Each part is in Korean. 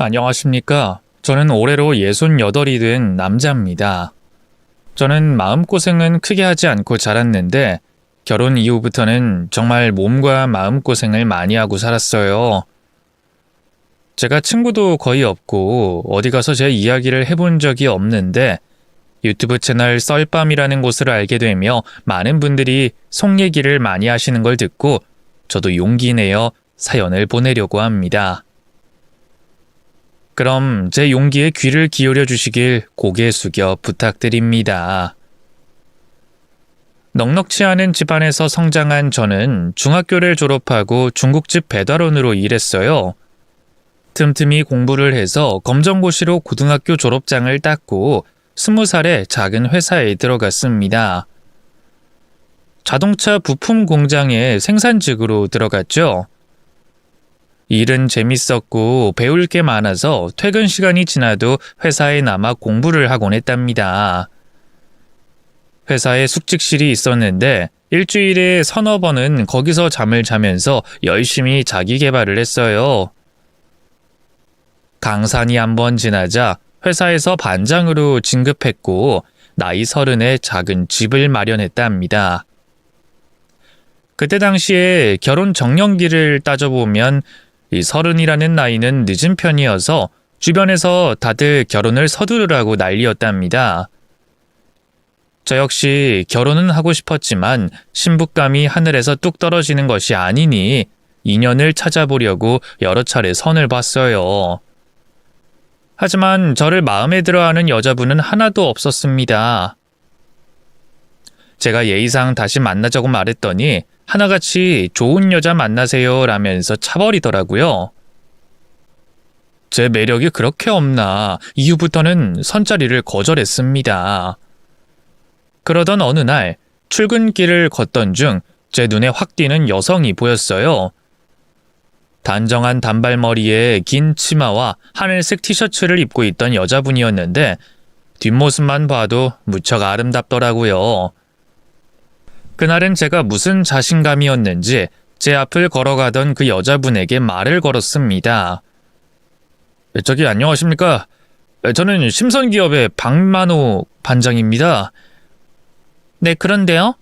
안녕하십니까. 저는 올해로 68이 된 남자입니다. 저는 마음고생은 크게 하지 않고 자랐는데 결혼 이후부터는 정말 몸과 마음고생을 많이 하고 살았어요. 제가 친구도 거의 없고 어디 가서 제 이야기를 해본 적이 없는데 유튜브 채널 썰밤이라는 곳을 알게 되며 많은 분들이 속 얘기를 많이 하시는 걸 듣고 저도 용기 내어 사연을 보내려고 합니다. 그럼 제 용기에 귀를 기울여 주시길 고개 숙여 부탁드립니다. 넉넉치 않은 집안에서 성장한 저는 중학교를 졸업하고 중국집 배달원으로 일했어요. 틈틈이 공부를 해서 검정고시로 고등학교 졸업장을 땄고 20살에 작은 회사에 들어갔습니다. 자동차 부품 공장에 생산직으로 들어갔죠. 일은 재밌었고 배울 게 많아서 퇴근 시간이 지나도 회사에 남아 공부를 하곤 했답니다. 회사에 숙직실이 있었는데 일주일에 서너 번은 거기서 잠을 자면서 열심히 자기 개발을 했어요. 강산이 한 번 지나자 회사에서 반장으로 진급했고 나이 30에 작은 집을 마련했답니다. 그때 당시에 결혼 적령기를 따져보면 이 30이라는 나이는 늦은 편이어서 주변에서 다들 결혼을 서두르라고 난리였답니다. 저 역시 결혼은 하고 싶었지만 신부감이 하늘에서 뚝 떨어지는 것이 아니니 인연을 찾아보려고 여러 차례 선을 봤어요. 하지만 저를 마음에 들어하는 여자분은 하나도 없었습니다. 제가 예의상 다시 만나자고 말했더니 하나같이 좋은 여자 만나세요 라면서 차버리더라고요. 제 매력이 그렇게 없나 이후부터는 선자리를 거절했습니다. 그러던 어느 날 출근길을 걷던 중 제 눈에 확 띄는 여성이 보였어요. 단정한 단발머리에 긴 치마와 하늘색 티셔츠를 입고 있던 여자분이었는데 뒷모습만 봐도 무척 아름답더라고요. 그날은 제가 무슨 자신감이었는지 제 앞을 걸어가던 그 여자분에게 말을 걸었습니다. 저기 안녕하십니까? 저는 심선기업의 박만호 반장입니다. 네, 그런데요?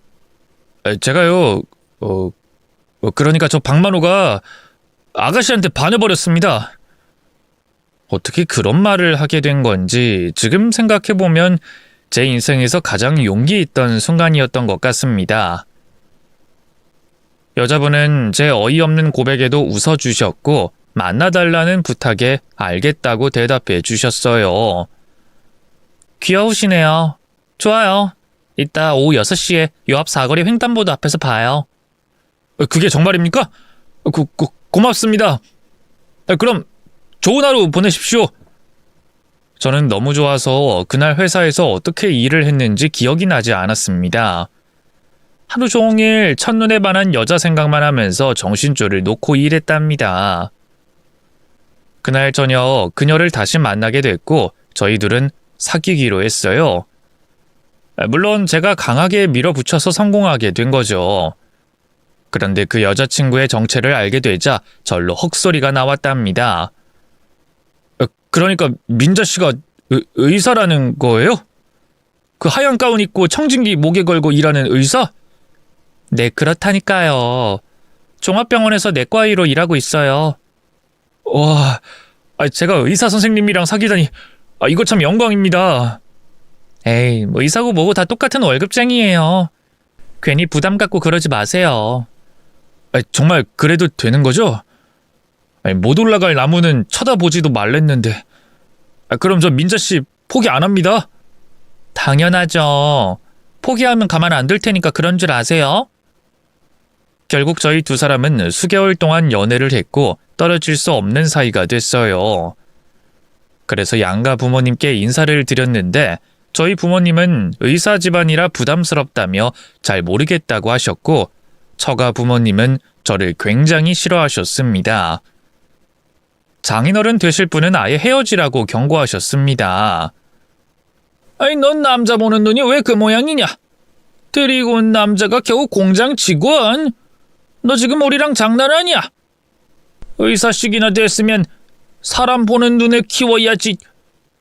제가요, 그러니까 저 박만호가 아가씨한테 반해버렸습니다. 어떻게 그런 말을 하게 된 건지 지금 생각해보면 제 인생에서 가장 용기 있던 순간이었던 것 같습니다. 여자분은 제 어이없는 고백에도 웃어주셨고 만나달라는 부탁에 알겠다고 대답해 주셨어요. 귀여우시네요. 좋아요. 이따 오후 6시에 요 앞 사거리 횡단보도 앞에서 봐요. 그게 정말입니까? 고맙습니다. 그럼 좋은 하루 보내십시오. 저는 너무 좋아서 그날 회사에서 어떻게 일을 했는지 기억이 나지 않았습니다. 하루 종일 첫눈에 반한 여자 생각만 하면서 정신줄을 놓고 일했답니다. 그날 저녁 그녀를 다시 만나게 됐고 저희 둘은 사귀기로 했어요. 물론 제가 강하게 밀어붙여서 성공하게 된 거죠. 그런데 그 여자친구의 정체를 알게 되자 절로 헉소리가 나왔답니다. 그러니까 민자 씨가 의사라는 거예요? 그 하얀 가운 입고 청진기 목에 걸고 일하는 의사? 네, 그렇다니까요. 종합병원에서 내과의로 일하고 있어요. 와, 제가 의사 선생님이랑 사귀다니 이거 참 영광입니다. 에이, 뭐 의사고 뭐고 다 똑같은 월급쟁이에요. 괜히 부담 갖고 그러지 마세요. 정말 그래도 되는 거죠? 못 올라갈 나무는 쳐다보지도 말랬는데. 그럼 저 민자씨 포기 안 합니다. 당연하죠. 포기하면 가만 안 둘 테니까 그런 줄 아세요? 결국 저희 두 사람은 수개월 동안 연애를 했고 떨어질 수 없는 사이가 됐어요. 그래서 양가 부모님께 인사를 드렸는데 저희 부모님은 의사 집안이라 부담스럽다며 잘 모르겠다고 하셨고 처가 부모님은 저를 굉장히 싫어하셨습니다. 장인어른 되실 분은 아예 헤어지라고 경고하셨습니다. 넌 남자 보는 눈이 왜 그 모양이냐? 데리고 온 남자가 겨우 공장 직원? 너 지금 우리랑 장난하냐? 의사식이나 됐으면 사람 보는 눈에 키워야지.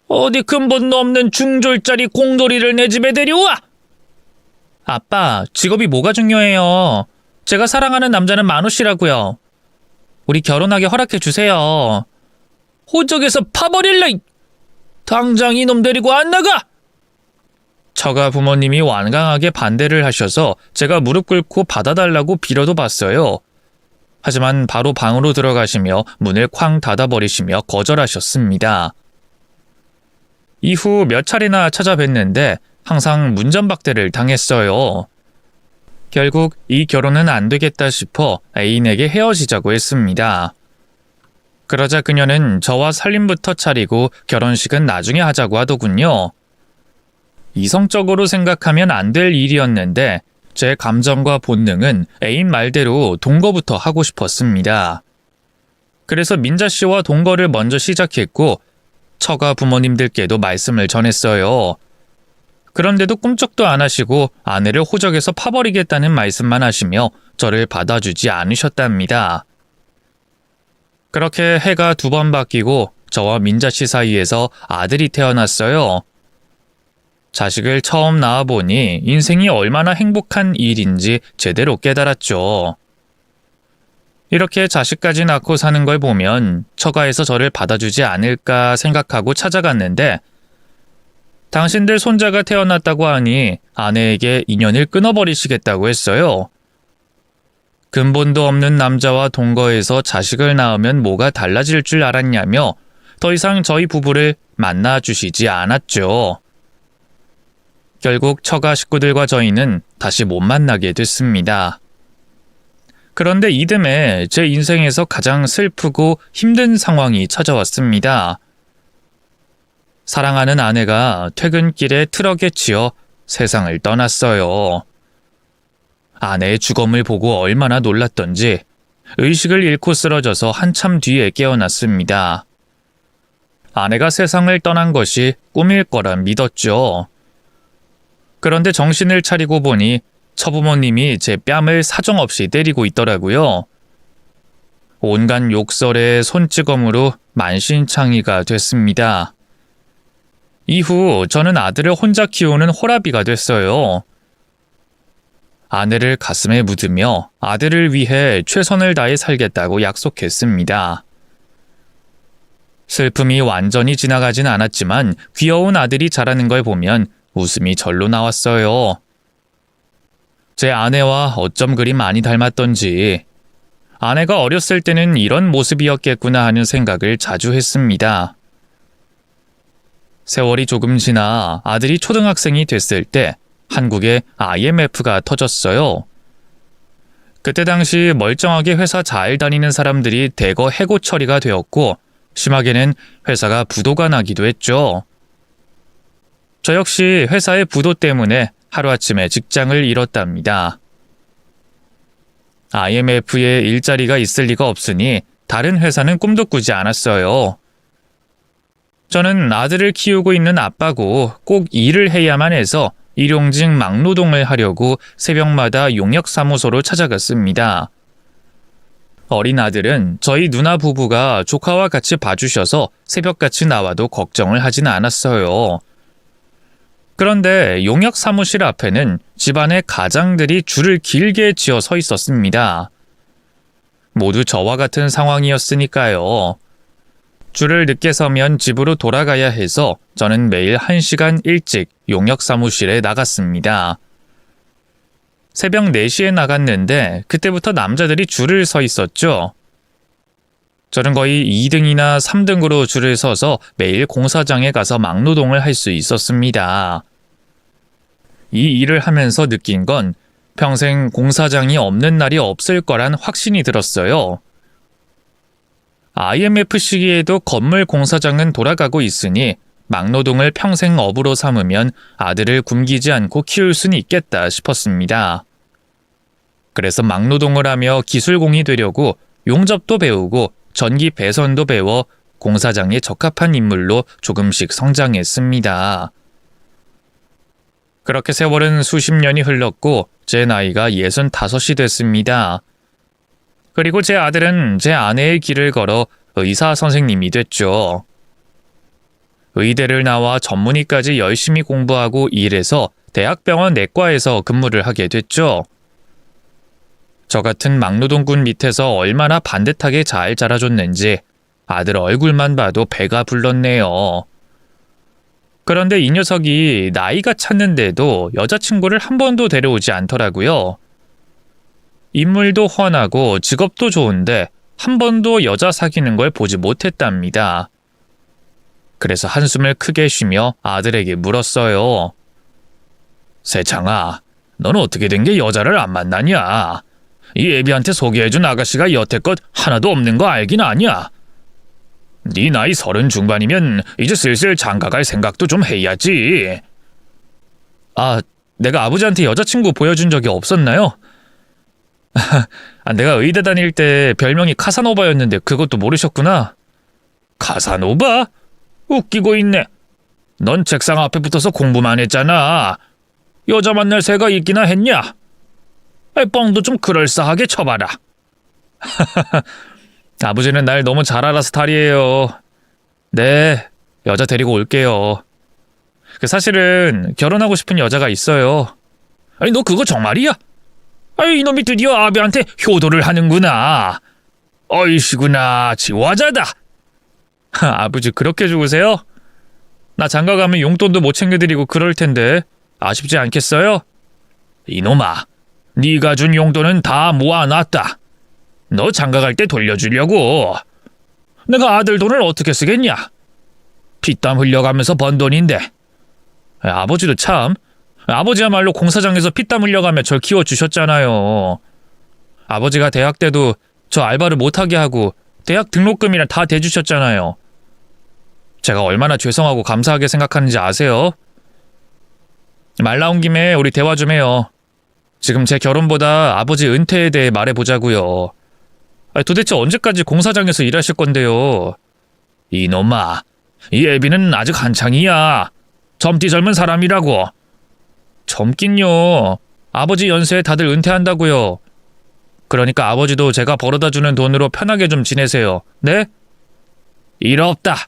어디 근본도 없는 중졸짜리 공돌이를 내 집에 데려와! 아빠, 직업이 뭐가 중요해요. 제가 사랑하는 남자는 만호 씨라고요. 우리 결혼하게 허락해 주세요. 호적에서 파버릴래! 당장 이놈 데리고 안 나가! 처가 부모님이 완강하게 반대를 하셔서 제가 무릎 꿇고 받아달라고 빌어도 봤어요. 하지만 바로 방으로 들어가시며 문을 쾅 닫아버리시며 거절하셨습니다. 이후 몇 차례나 찾아뵀는데 항상 문전박대를 당했어요. 결국 이 결혼은 안 되겠다 싶어 애인에게 헤어지자고 했습니다. 그러자 그녀는 저와 살림부터 차리고 결혼식은 나중에 하자고 하더군요. 이성적으로 생각하면 안 될 일이었는데 제 감정과 본능은 애인 말대로 동거부터 하고 싶었습니다. 그래서 민자 씨와 동거를 먼저 시작했고 처가 부모님들께도 말씀을 전했어요. 그런데도 꿈쩍도 안 하시고 아내를 호적에서 파버리겠다는 말씀만 하시며 저를 받아주지 않으셨답니다. 그렇게 해가 2번 바뀌고 저와 민자 씨 사이에서 아들이 태어났어요. 자식을 처음 낳아보니 인생이 얼마나 행복한 일인지 제대로 깨달았죠. 이렇게 자식까지 낳고 사는 걸 보면 처가에서 저를 받아주지 않을까 생각하고 찾아갔는데 당신들 손자가 태어났다고 하니 아내에게 인연을 끊어버리시겠다고 했어요. 근본도 없는 남자와 동거해서 자식을 낳으면 뭐가 달라질 줄 알았냐며 더 이상 저희 부부를 만나주시지 않았죠. 결국 처가 식구들과 저희는 다시 못 만나게 됐습니다. 그런데 이듬해 제 인생에서 가장 슬프고 힘든 상황이 찾아왔습니다. 사랑하는 아내가 퇴근길에 트럭에 치여 세상을 떠났어요. 아내의 죽음을 보고 얼마나 놀랐던지 의식을 잃고 쓰러져서 한참 뒤에 깨어났습니다. 아내가 세상을 떠난 것이 꿈일 거라 믿었죠. 그런데 정신을 차리고 보니 처부모님이 제 뺨을 사정없이 때리고 있더라고요. 온갖 욕설에 손찌검으로 만신창이가 됐습니다. 이후 저는 아들을 혼자 키우는 호라비가 됐어요. 아내를 가슴에 묻으며 아들을 위해 최선을 다해 살겠다고 약속했습니다. 슬픔이 완전히 지나가진 않았지만 귀여운 아들이 자라는 걸 보면 웃음이 절로 나왔어요. 제 아내와 어쩜 그리 많이 닮았던지 아내가 어렸을 때는 이런 모습이었겠구나 하는 생각을 자주 했습니다. 세월이 조금 지나 아들이 초등학생이 됐을 때 한국에 IMF가 터졌어요. 그때 당시 멀쩡하게 회사 잘 다니는 사람들이 대거 해고 처리가 되었고 심하게는 회사가 부도가 나기도 했죠. 저 역시 회사의 부도 때문에 하루아침에 직장을 잃었답니다. IMF에 일자리가 있을 리가 없으니 다른 회사는 꿈도 꾸지 않았어요. 저는 아들을 키우고 있는 아빠고 꼭 일을 해야만 해서 일용직 막노동을 하려고 새벽마다 용역사무소로 찾아갔습니다. 어린 아들은 저희 누나 부부가 조카와 같이 봐주셔서 새벽같이 나와도 걱정을 하진 않았어요. 그런데 용역 사무실 앞에는 집안의 가장들이 줄을 길게 지어 서 있었습니다. 모두 저와 같은 상황이었으니까요. 줄을 늦게 서면 집으로 돌아가야 해서 저는 매일 1시간 일찍 용역 사무실에 나갔습니다. 새벽 4시에 나갔는데 그때부터 남자들이 줄을 서 있었죠. 저는 거의 2등이나 3등으로 줄을 서서 매일 공사장에 가서 막노동을 할 수 있었습니다. 이 일을 하면서 느낀 건 평생 공사장이 없는 날이 없을 거란 확신이 들었어요. IMF 시기에도 건물 공사장은 돌아가고 있으니 막노동을 평생 업으로 삼으면 아들을 굶기지 않고 키울 수는 있겠다 싶었습니다. 그래서 막노동을 하며 기술공이 되려고 용접도 배우고 전기 배선도 배워 공사장에 적합한 인물로 조금씩 성장했습니다. 그렇게 세월은 수십 년이 흘렀고 제 나이가 65이 됐습니다. 그리고 제 아들은 제 아내의 길을 걸어 의사 선생님이 됐죠. 의대를 나와 전문의까지 열심히 공부하고 일해서 대학병원 내과에서 근무를 하게 됐죠. 저 같은 막노동꾼 밑에서 얼마나 반듯하게 잘 자라줬는지 아들 얼굴만 봐도 배가 불렀네요. 그런데 이 녀석이 나이가 찼는데도 여자친구를 한 번도 데려오지 않더라고요. 인물도 훤하고 직업도 좋은데 한 번도 여자 사귀는 걸 보지 못했답니다. 그래서 한숨을 크게 쉬며 아들에게 물었어요. 세창아, 넌 어떻게 된 게 여자를 안 만나냐? 이 애비한테 소개해준 아가씨가 여태껏 하나도 없는 거 알긴 아냐? 네 나이 30 중반이면 이제 슬슬 장가갈 생각도 좀 해야지. 아, 내가 아버지한테 여자친구 보여준 적이 없었나요? 내가 의대 다닐 때 별명이 카사노바였는데 그것도 모르셨구나. 카사노바? 웃기고 있네. 넌 책상 앞에 붙어서 공부만 했잖아. 여자 만날 새가 있기나 했냐? 뻥도 좀 그럴싸하게 쳐봐라. 아버지는 날 너무 잘 알아 스타일이에요. 네, 여자 데리고 올게요. 사실은 결혼하고 싶은 여자가 있어요. 아니, 너 그거 정말이야? 아이, 이놈이 드디어 아비한테 효도를 하는구나. 어이시구나, 지화자다. 아버지 그렇게 죽으세요? 나 장가가면 용돈도 못 챙겨드리고 그럴 텐데 아쉽지 않겠어요? 이놈아, 네가 준 용돈은 다 모아놨다. 너 장가갈 때 돌려주려고. 내가 아들 돈을 어떻게 쓰겠냐? 피땀 흘려가면서 번 돈인데. 아버지도 참, 아버지야말로 공사장에서 피땀 흘려가며 절 키워주셨잖아요. 아버지가 대학 때도 저 알바를 못하게 하고 대학 등록금이나 다 대주셨잖아요. 제가 얼마나 죄송하고 감사하게 생각하는지 아세요? 말 나온 김에 우리 대화 좀 해요. 지금 제 결혼보다 아버지 은퇴에 대해 말해보자고요. 도대체 언제까지 공사장에서 일하실 건데요? 이놈아, 이 애비는 아직 한창이야. 젊디 젊은 사람이라고. 젊긴요. 아버지 연세에 다들 은퇴한다고요. 그러니까 아버지도 제가 벌어다주는 돈으로 편하게 좀 지내세요. 네? 일 없다.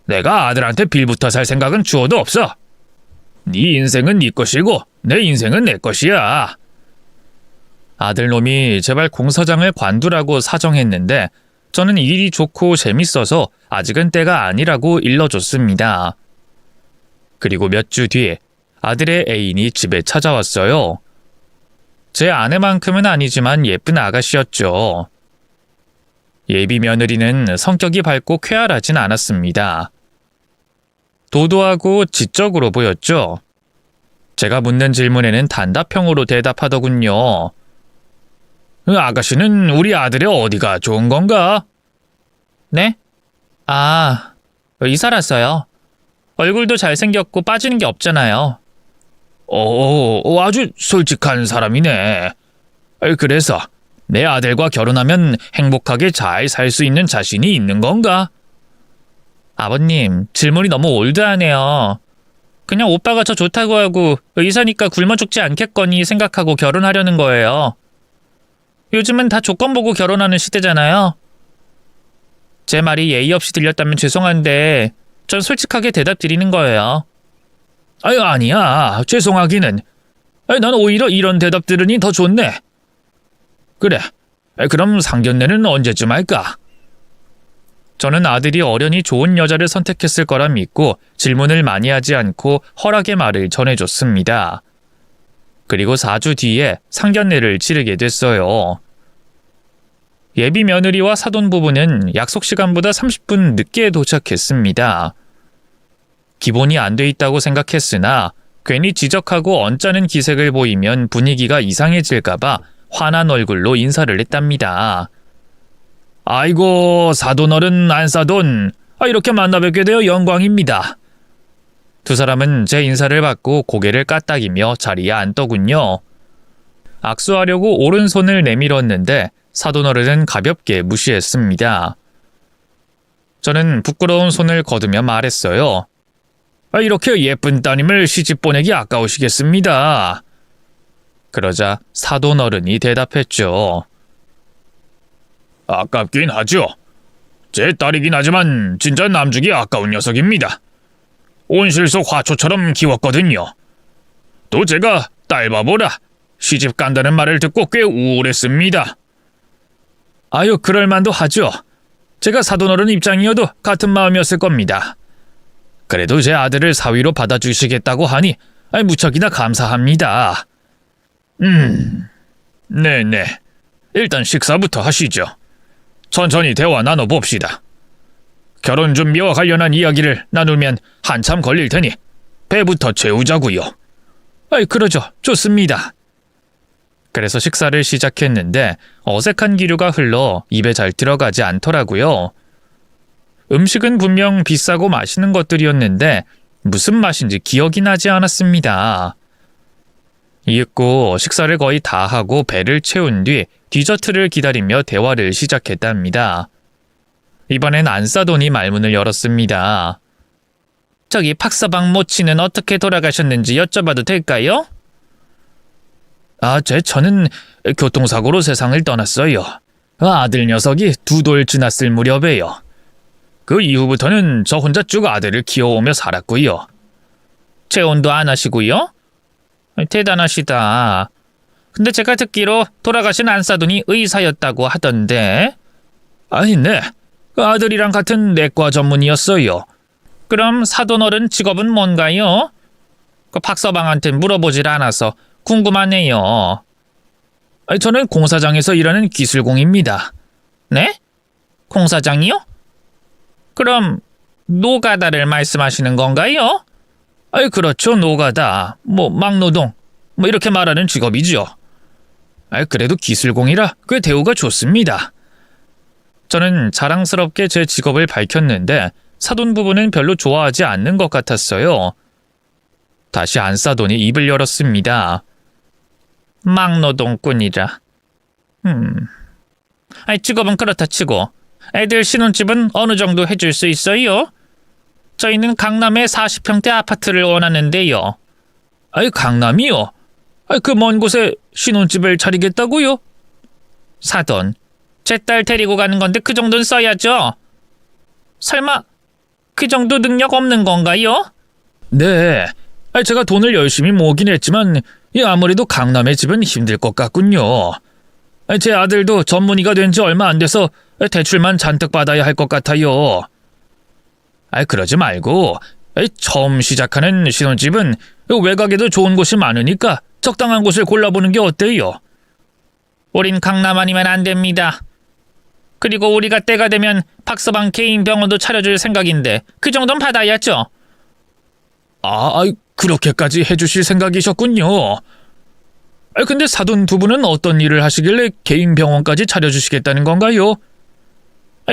내가 아들한테 빌부터 살 생각은 주어도 없어. 네 인생은 네 것이고 내 인생은 내 것이야. 아들놈이 제발 공사장을 관두라고 사정했는데 저는 일이 좋고 재밌어서 아직은 때가 아니라고 일러줬습니다. 그리고 몇 주 뒤에 아들의 애인이 집에 찾아왔어요. 제 아내만큼은 아니지만 예쁜 아가씨였죠. 예비 며느리는 성격이 밝고 쾌활하진 않았습니다. 도도하고 지적으로 보였죠. 제가 묻는 질문에는 단답형으로 대답하더군요. 아가씨는 우리 아들의 어디가 좋은 건가? 네? 아, 이사라서요. 얼굴도 잘생겼고 빠지는 게 없잖아요. 아주 솔직한 사람이네. 그래서 내 아들과 결혼하면 행복하게 잘 살 수 있는 자신이 있는 건가? 아버님, 질문이 너무 올드하네요. 그냥 오빠가 저 좋다고 하고 의사니까 굶어 죽지 않겠거니 생각하고 결혼하려는 거예요. 요즘은 다 조건 보고 결혼하는 시대잖아요. 제 말이 예의 없이 들렸다면 죄송한데 전 솔직하게 대답 드리는 거예요. 아니야. 죄송하기는. 난 오히려 이런 대답 들으니 더 좋네. 그래. 그럼 상견례는 언제쯤 할까? 저는 아들이 어련히 좋은 여자를 선택했을 거라 믿고 질문을 많이 하지 않고 허락의 말을 전해줬습니다. 그리고 4주 뒤에 상견례를 치르게 됐어요. 예비 며느리와 사돈 부부는 약속 시간보다 30분 늦게 도착했습니다. 기본이 안 돼 있다고 생각했으나 괜히 지적하고 언짢은 기색을 보이면 분위기가 이상해질까봐 화난 얼굴로 인사를 했답니다. 아이고, 사돈어른 안사돈. 이렇게 만나뵙게 되어 영광입니다. 두 사람은 제 인사를 받고 고개를 까딱이며 자리에 앉더군요. 악수하려고 오른손을 내밀었는데 사돈어른은 가볍게 무시했습니다. 저는 부끄러운 손을 거두며 말했어요. 이렇게 예쁜 따님을 시집 보내기 아까우시겠습니다. 그러자 사돈어른이 대답했죠. 아깝긴 하죠. 제 딸이긴 하지만 진짜 남주기 아까운 녀석입니다. 온실 속 화초처럼 키웠거든요. 또 제가 딸 바보라 시집 간다는 말을 듣고 꽤 우울했습니다. 아유, 그럴만도 하죠. 제가 사돈어른 입장이어도 같은 마음이었을 겁니다. 그래도 제 아들을 사위로 받아주시겠다고 하니 무척이나 감사합니다. 네네. 일단 식사부터 하시죠. 천천히 대화 나눠봅시다. 결혼 준비와 관련한 이야기를 나누면 한참 걸릴 테니 배부터 채우자고요. 그러죠. 좋습니다. 그래서 식사를 시작했는데 어색한 기류가 흘러 입에 잘 들어가지 않더라고요. 음식은 분명 비싸고 맛있는 것들이었는데 무슨 맛인지 기억이 나지 않았습니다. 이윽고 식사를 거의 다 하고 배를 채운 뒤 디저트를 기다리며 대화를 시작했답니다. 이번엔 안사돈이 말문을 열었습니다. 저기 박서방 모친은 어떻게 돌아가셨는지 여쭤봐도 될까요? 저는 교통사고로 세상을 떠났어요. 아들 녀석이 2돌 지났을 무렵에요. 그 이후부터는 저 혼자 쭉 아들을 키워오며 살았고요. 재혼도 안 하시고요? 대단하시다. 근데 제가 듣기로 돌아가신 안사돈이 의사였다고 하던데. 네. 그 아들이랑 같은 내과 전문의였어요. 그럼 사돈어른 직업은 뭔가요? 그 박서방한테 물어보질 않아서 궁금하네요. 저는 공사장에서 일하는 기술공입니다. 네? 공사장이요? 그럼 노가다를 말씀하시는 건가요? 그렇죠. 노가다. 막노동. 이렇게 말하는 직업이죠. 그래도 기술공이라 꽤 대우가 좋습니다. 저는 자랑스럽게 제 직업을 밝혔는데 사돈 부부는 별로 좋아하지 않는 것 같았어요. 다시 안사돈이 입을 열었습니다. 막노동꾼이라. 직업은 그렇다 치고 애들 신혼집은 어느 정도 해줄 수 있어요? 저희는 강남에 40평대 아파트를 원하는데요. 강남이요? 그 먼 곳에 신혼집을 차리겠다고요? 사돈, 제 딸 데리고 가는 건데 그 정도는 써야죠. 설마 그 정도 능력 없는 건가요? 네, 제가 돈을 열심히 모으긴 했지만 아무래도 강남의 집은 힘들 것 같군요. 제 아들도 전문의가 된 지 얼마 안 돼서 대출만 잔뜩 받아야 할 것 같아요. 그러지 말고 처음 시작하는 신혼집은 외곽에도 좋은 곳이 많으니까 적당한 곳을 골라보는 게 어때요? 우린 강남 아니면 안 됩니다. 그리고 우리가 때가 되면 박서방 개인 병원도 차려줄 생각인데 그 정도는 받아야죠. 그렇게까지 해주실 생각이셨군요. 근데 사돈 두 분은 어떤 일을 하시길래 개인 병원까지 차려주시겠다는 건가요?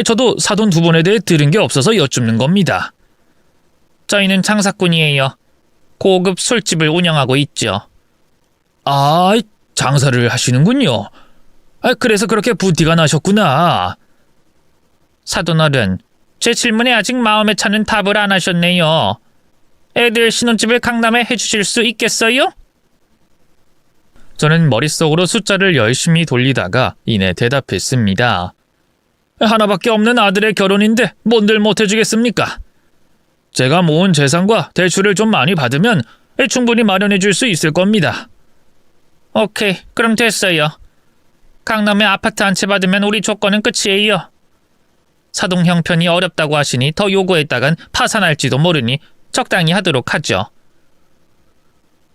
저도 사돈 두 분에 대해 들은 게 없어서 여쭙는 겁니다. 저희는 장사꾼이에요. 고급 술집을 운영하고 있죠. 장사를 하시는군요. 그래서 그렇게 부티가 나셨구나. 사돈어른, 제 질문에 아직 마음에 차는 답을 안 하셨네요. 애들 신혼집을 강남에 해주실 수 있겠어요? 저는 머릿속으로 숫자를 열심히 돌리다가 이내 대답했습니다. 하나밖에 없는 아들의 결혼인데 뭔들 못해주겠습니까? 제가 모은 재산과 대출을 좀 많이 받으면 충분히 마련해 줄 수 있을 겁니다. 오케이, 그럼 됐어요. 강남에 아파트 한 채 받으면 우리 조건은 끝이에요. 사동 형편이 어렵다고 하시니 더 요구했다간 파산할지도 모르니 적당히 하도록 하죠.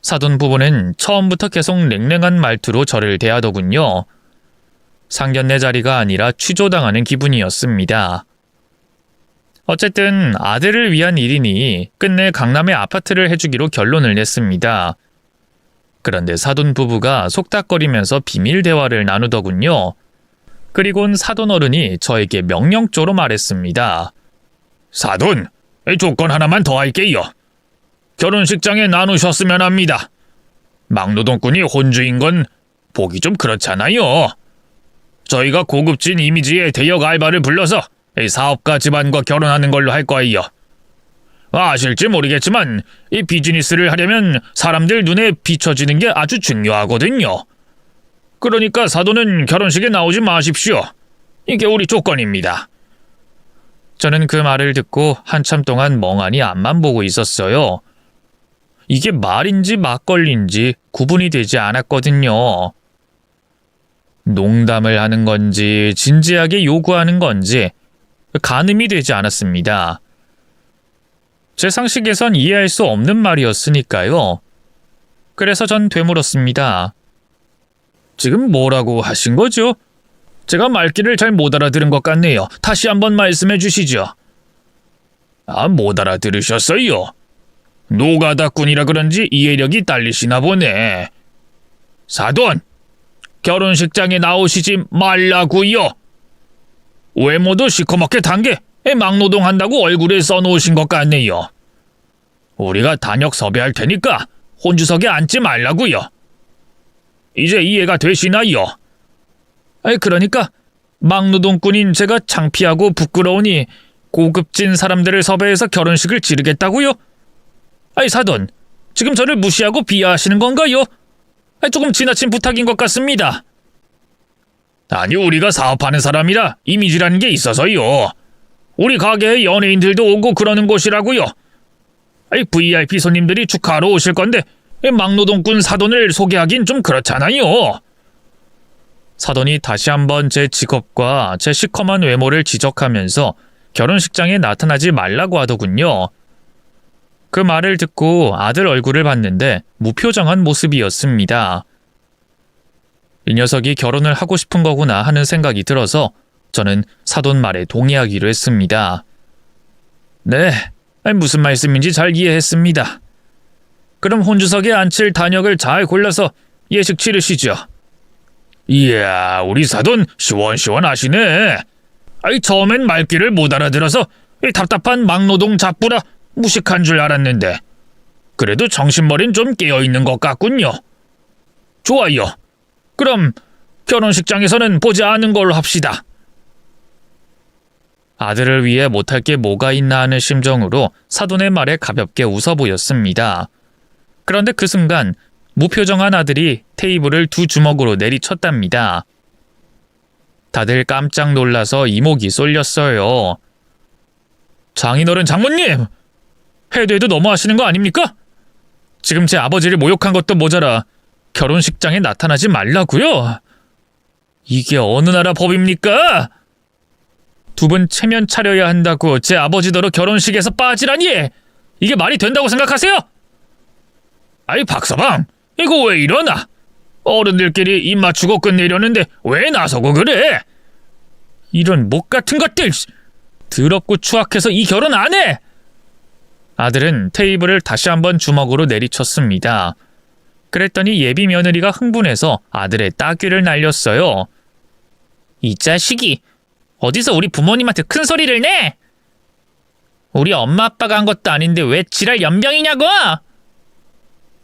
사돈 부부는 처음부터 계속 냉랭한 말투로 저를 대하더군요. 상견례 자리가 아니라 취조당하는 기분이었습니다. 어쨌든 아들을 위한 일이니 끝내 강남에 아파트를 해주기로 결론을 냈습니다. 그런데 사돈 부부가 속닥거리면서 비밀 대화를 나누더군요. 그리곤 사돈 어른이 저에게 명령조로 말했습니다. 사돈, 조건 하나만 더 할게요. 결혼식장에 나누셨으면 합니다. 막노동꾼이 혼주인 건 보기 좀 그렇잖아요. 저희가 고급진 이미지의 대역 알바를 불러서 사업가 집안과 결혼하는 걸로 할 거예요. 아실지 모르겠지만 이 비즈니스를 하려면 사람들 눈에 비춰지는 게 아주 중요하거든요. 그러니까 사돈은 결혼식에 나오지 마십시오. 이게 우리 조건입니다. 저는 그 말을 듣고 한참 동안 멍하니 앞만 보고 있었어요. 이게 말인지 막걸리인지 구분이 되지 않았거든요. 농담을 하는 건지 진지하게 요구하는 건지 가늠이 되지 않았습니다. 제 상식에선 이해할 수 없는 말이었으니까요. 그래서 전 되물었습니다. 지금 뭐라고 하신 거죠? 제가 말귀를 잘 못 알아들은 것 같네요. 다시 한번 말씀해 주시죠. 아, 못 알아들으셨어요? 노가다꾼이라 그런지 이해력이 딸리시나 보네. 사돈, 결혼식장에 나오시지 말라고요. 외모도 시커멓게 단게 막노동한다고 얼굴에 써놓으신 것 같네요. 우리가 단역 섭외할 테니까 혼주석에 앉지 말라고요. 이제 이해가 되시나요? 그러니까 막노동꾼인 제가 창피하고 부끄러우니 고급진 사람들을 섭외해서 결혼식을 치르겠다고요? 사돈, 지금 저를 무시하고 비하하시는 건가요? 조금 지나친 부탁인 것 같습니다. 아니, 우리가 사업하는 사람이라 이미지라는 게 있어서요. 우리 가게에 연예인들도 오고 그러는 곳이라고요. VIP 손님들이 축하하러 오실 건데 막노동꾼 사돈을 소개하긴 좀 그렇잖아요. 사돈이 다시 한번 제 직업과 제 시커먼 외모를 지적하면서 결혼식장에 나타나지 말라고 하더군요. 그 말을 듣고 아들 얼굴을 봤는데 무표정한 모습이었습니다. 이 녀석이 결혼을 하고 싶은 거구나 하는 생각이 들어서 저는 사돈 말에 동의하기로 했습니다. 네, 무슨 말씀인지 잘 이해했습니다. 그럼 혼주석에 앉힐 단역을 잘 골라서 예식 치르시죠. 이야, 우리 사돈 시원시원하시네. 처음엔 말귀를 못 알아들어서 답답한 막노동 잡부라 무식한 줄 알았는데 그래도 정신머리는 좀 깨어있는 것 같군요. 좋아요. 그럼 결혼식장에서는 보지 않은 걸로 합시다. 아들을 위해 못할 게 뭐가 있나 하는 심정으로 사돈의 말에 가볍게 웃어 보였습니다. 그런데 그 순간 무표정한 아들이 테이블을 두 주먹으로 내리쳤답니다. 다들 깜짝 놀라서 이목이 쏠렸어요. 장인어른 장모님! 해도 해도 너무하시는 거 아닙니까? 지금 제 아버지를 모욕한 것도 모자라 결혼식장에 나타나지 말라고요? 이게 어느 나라 법입니까? 두 분 체면 차려야 한다고 제 아버지더러 결혼식에서 빠지라니! 이게 말이 된다고 생각하세요? 박서방, 이거 왜 이러나? 어른들끼리 입 맞추고 끝내려는데 왜 나서고 그래? 이런 목 같은 것들! 더럽고 추악해서 이 결혼 안 해! 아들은 테이블을 다시 한번 주먹으로 내리쳤습니다. 그랬더니 예비 며느리가 흥분해서 아들의 따귀를 날렸어요. 이 자식이 어디서 우리 부모님한테 큰 소리를 내? 우리 엄마 아빠가 한 것도 아닌데 왜 지랄 연병이냐고!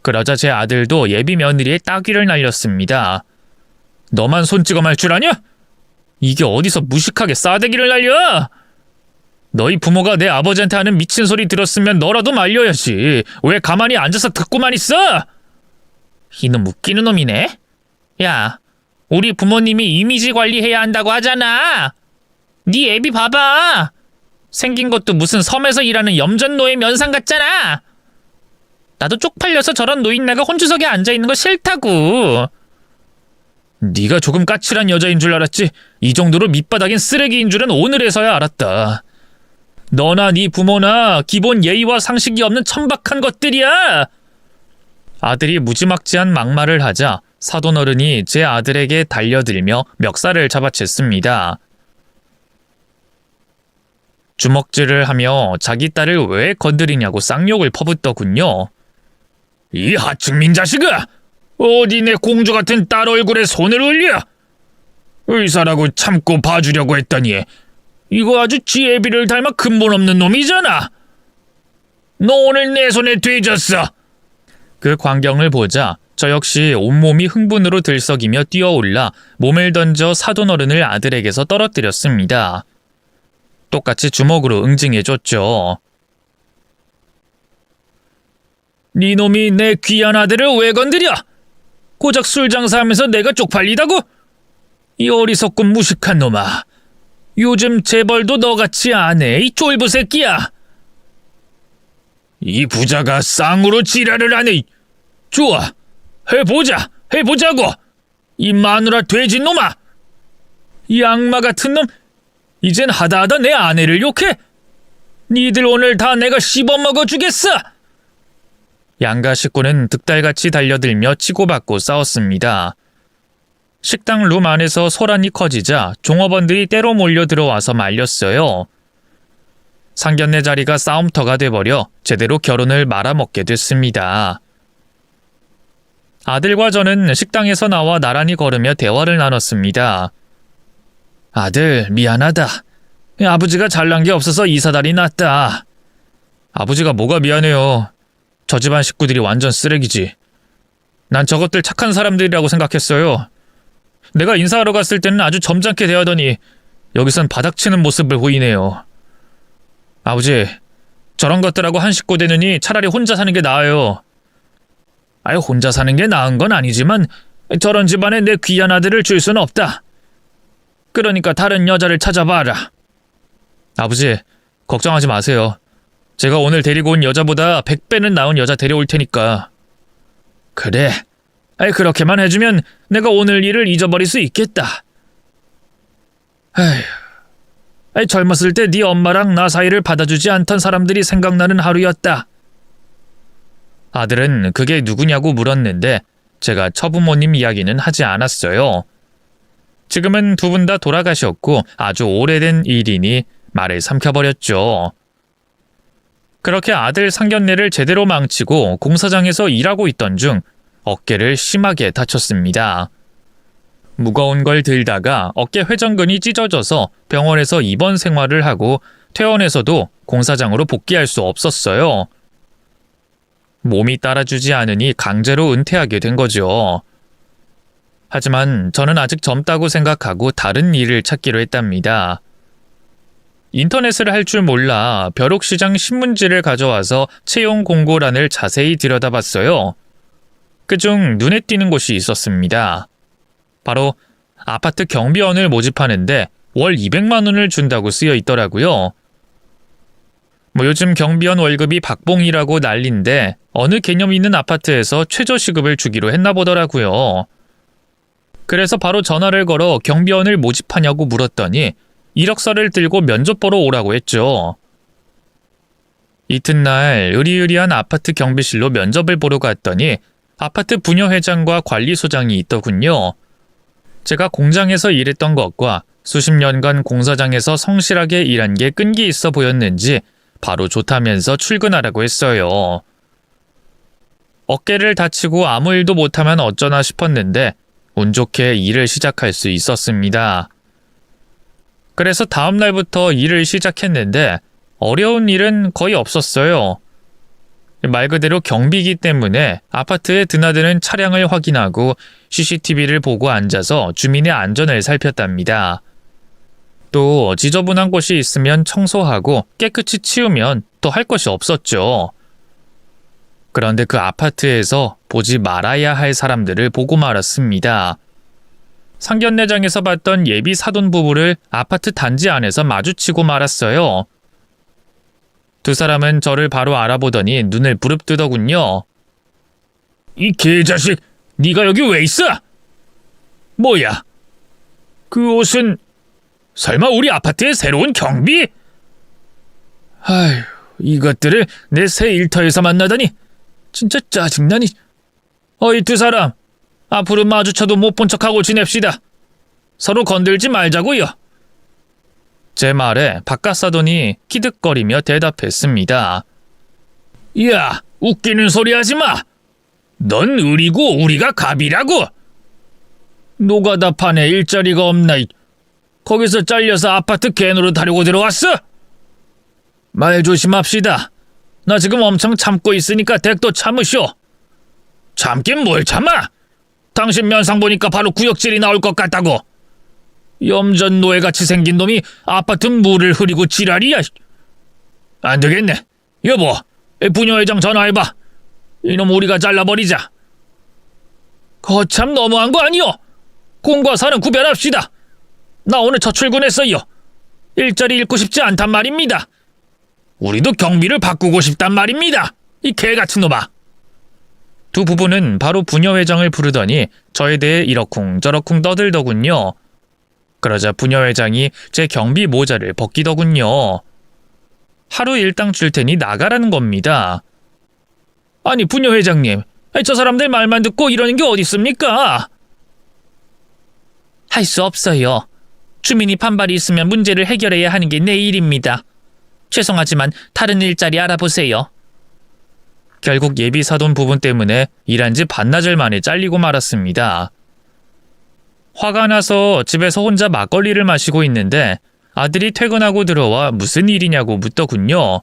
그러자 제 아들도 예비 며느리의 따귀를 날렸습니다. 너만 손 찍어 말 줄 아냐? 이게 어디서 무식하게 싸대기를 날려? 너희 부모가 내 아버지한테 하는 미친 소리 들었으면 너라도 말려야지. 왜 가만히 앉아서 듣고만 있어? 이놈 웃기는 놈이네. 야, 우리 부모님이 이미지 관리해야 한다고 하잖아. 네 애비 봐봐. 생긴 것도 무슨 섬에서 일하는 염전 노예 면상 같잖아. 나도 쪽팔려서 저런 노인네가 혼주석에 앉아있는 거 싫다고. 네가 조금 까칠한 여자인 줄 알았지. 이 정도로 밑바닥인 쓰레기인 줄은 오늘에서야 알았다. 너나 네 부모나 기본 예의와 상식이 없는 천박한 것들이야. 아들이 무지막지한 막말을 하자 사돈어른이 제 아들에게 달려들며 멱살을 잡아챘습니다. 주먹질을 하며 자기 딸을 왜 건드리냐고 쌍욕을 퍼붓더군요. 이 하층민 자식아! 어디 내 공주 같은 딸 얼굴에 손을 올려! 의사라고 참고 봐주려고 했더니 이거 아주 지 애비를 닮아 근본 없는 놈이잖아. 너 오늘 내 손에 뒤졌어. 그 광경을 보자 저 역시 온몸이 흥분으로 들썩이며 뛰어올라 몸을 던져 사돈어른을 아들에게서 떨어뜨렸습니다. 똑같이 주먹으로 응징해줬죠. 네 놈이 내 귀한 아들을 왜 건드려? 고작 술 장사하면서 내가 쪽팔리다고? 이 어리석고 무식한 놈아. 요즘 재벌도 너같이 안 해, 이 쫄부 새끼야. 이 부자가 쌍으로 지랄을 하네. 좋아, 해보자고. 이 마누라 돼지놈아. 이 악마 같은 놈, 이젠 하다하다 내 아내를 욕해? 니들 오늘 다 내가 씹어먹어 주겠어. 양가 식구는 득달같이 달려들며 치고받고 싸웠습니다. 식당 룸 안에서 소란이 커지자 종업원들이 때로 몰려 들어와서 말렸어요. 상견례 자리가 싸움터가 돼버려 제대로 결혼을 말아먹게 됐습니다. 아들과 저는 식당에서 나와 나란히 걸으며 대화를 나눴습니다. 아들, 미안하다. 아버지가 잘난 게 없어서 이사달이 났다. 아버지가 뭐가 미안해요. 저 집안 식구들이 완전 쓰레기지. 난 저것들 착한 사람들이라고 생각했어요. 내가 인사하러 갔을 때는 아주 점잖게 대하더니 여기선 바닥치는 모습을 보이네요. 아버지, 저런 것들하고 한 식구 되느니 차라리 혼자 사는 게 나아요. 아유, 혼자 사는 게 나은 건 아니지만 저런 집안에 내 귀한 아들을 줄 수는 없다. 그러니까 다른 여자를 찾아봐라. 아버지, 걱정하지 마세요. 제가 오늘 데리고 온 여자보다 100배는 나은 여자 데려올 테니까. 그래. 그렇게만 해주면 내가 오늘 일을 잊어버릴 수 있겠다. 젊었을 때 네 엄마랑 나 사이를 받아주지 않던 사람들이 생각나는 하루였다. 아들은 그게 누구냐고 물었는데 제가 처부모님 이야기는 하지 않았어요. 지금은 두 분 다 돌아가셨고 아주 오래된 일이니 말을 삼켜버렸죠. 그렇게 아들 상견례를 제대로 망치고 공사장에서 일하고 있던 중 어깨를 심하게 다쳤습니다. 무거운 걸 들다가 어깨 회전근이 찢어져서 병원에서 입원 생활을 하고 퇴원해서도 공사장으로 복귀할 수 없었어요. 몸이 따라주지 않으니 강제로 은퇴하게 된 거죠. 하지만 저는 아직 젊다고 생각하고 다른 일을 찾기로 했답니다. 인터넷을 할 줄 몰라 벼룩시장 신문지를 가져와서 채용 공고란을 자세히 들여다봤어요. 그중 눈에 띄는 곳이 있었습니다. 바로 아파트 경비원을 모집하는데 월 200만 원을 준다고 쓰여 있더라고요. 요즘 경비원 월급이 박봉이라고 난린데 어느 개념 있는 아파트에서 최저시급을 주기로 했나 보더라고요. 그래서 바로 전화를 걸어 경비원을 모집하냐고 물었더니 이력서를 들고 면접 보러 오라고 했죠. 이튿날 으리으리한 아파트 경비실로 면접을 보러 갔더니 아파트 부녀회장과 관리소장이 있더군요. 제가 공장에서 일했던 것과 수십 년간 공사장에서 성실하게 일한 게 끈기 있어 보였는지 바로 좋다면서 출근하라고 했어요. 어깨를 다치고 아무 일도 못하면 어쩌나 싶었는데 운 좋게 일을 시작할 수 있었습니다. 그래서 다음 날부터 일을 시작했는데 어려운 일은 거의 없었어요. 말 그대로 경비이기 때문에 아파트에 드나드는 차량을 확인하고 CCTV를 보고 앉아서 주민의 안전을 살폈답니다. 또 지저분한 곳이 있으면 청소하고 깨끗이 치우면 또 할 것이 없었죠. 그런데 그 아파트에서 보지 말아야 할 사람들을 보고 말았습니다. 상견례장에서 봤던 예비 사돈 부부를 아파트 단지 안에서 마주치고 말았어요. 두 사람은 저를 바로 알아보더니 눈을 부릅뜨더군요. 이 개자식, 네가 여기 왜 있어? 뭐야? 그 옷은 설마 우리 아파트의 새로운 경비? 아휴, 이것들을 내 새 일터에서 만나다니 진짜 짜증나니. 어이 두 사람, 앞으로 마주쳐도 못 본 척하고 지냅시다. 서로 건들지 말자고요. 제 말에 바깥사돈이 키득거리며 대답했습니다. 야, 웃기는 소리 하지 마. 넌 을이고 우리가 갑이라고. 노가다 판에 일자리가 없나. 거기서 잘려서 아파트 개노릇 하려고 들어왔어? 말 조심합시다. 나 지금 엄청 참고 있으니까 댁도 참으쇼. 참긴 뭘 참아? 당신 면상 보니까 바로 구역질이 나올 것 같다고. 염전 노예같이 생긴 놈이 아파트 물을 흐리고 지랄이야. 안 되겠네. 여보, 부녀회장 전화해봐. 이놈 우리가 잘라버리자. 거참 너무한 거 아니여? 공과 사는 구별합시다. 나 오늘 첫 출근했어요. 일자리 잃고 싶지 않단 말입니다. 우리도 경비를 바꾸고 싶단 말입니다. 이 개같은 놈아. 두 부부는 바로 부녀회장을 부르더니 저에 대해 이러쿵저러쿵 떠들더군요. 그러자 부녀회장이 제 경비 모자를 벗기더군요. 하루 일당 줄 테니 나가라는 겁니다. 아니 부녀회장님, 저 사람들 말만 듣고 이러는 게 어디 있습니까? 할 수 없어요. 주민이 반발이 있으면 문제를 해결해야 하는 게 내 일입니다. 죄송하지만 다른 일자리 알아보세요. 결국 예비 사돈 부분 때문에 일한 지 반나절 만에 잘리고 말았습니다. 화가 나서 집에서 혼자 막걸리를 마시고 있는데 아들이 퇴근하고 들어와 무슨 일이냐고 묻더군요.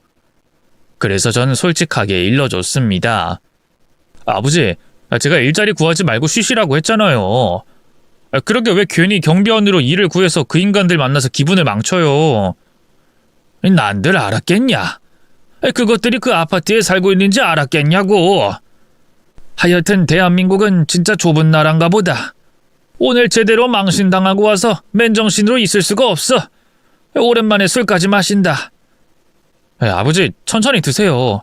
그래서 전 솔직하게 일러줬습니다. 아버지, 제가 일자리 구하지 말고 쉬시라고 했잖아요. 그러게 왜 괜히 경비원으로 일을 구해서 그 인간들 만나서 기분을 망쳐요. 난들 알았겠냐? 그것들이 그 아파트에 살고 있는지 알았겠냐고. 하여튼 대한민국은 진짜 좁은 나라인가 보다. 오늘 제대로 망신당하고 와서 맨정신으로 있을 수가 없어. 오랜만에 술까지 마신다. 아버지, 천천히 드세요.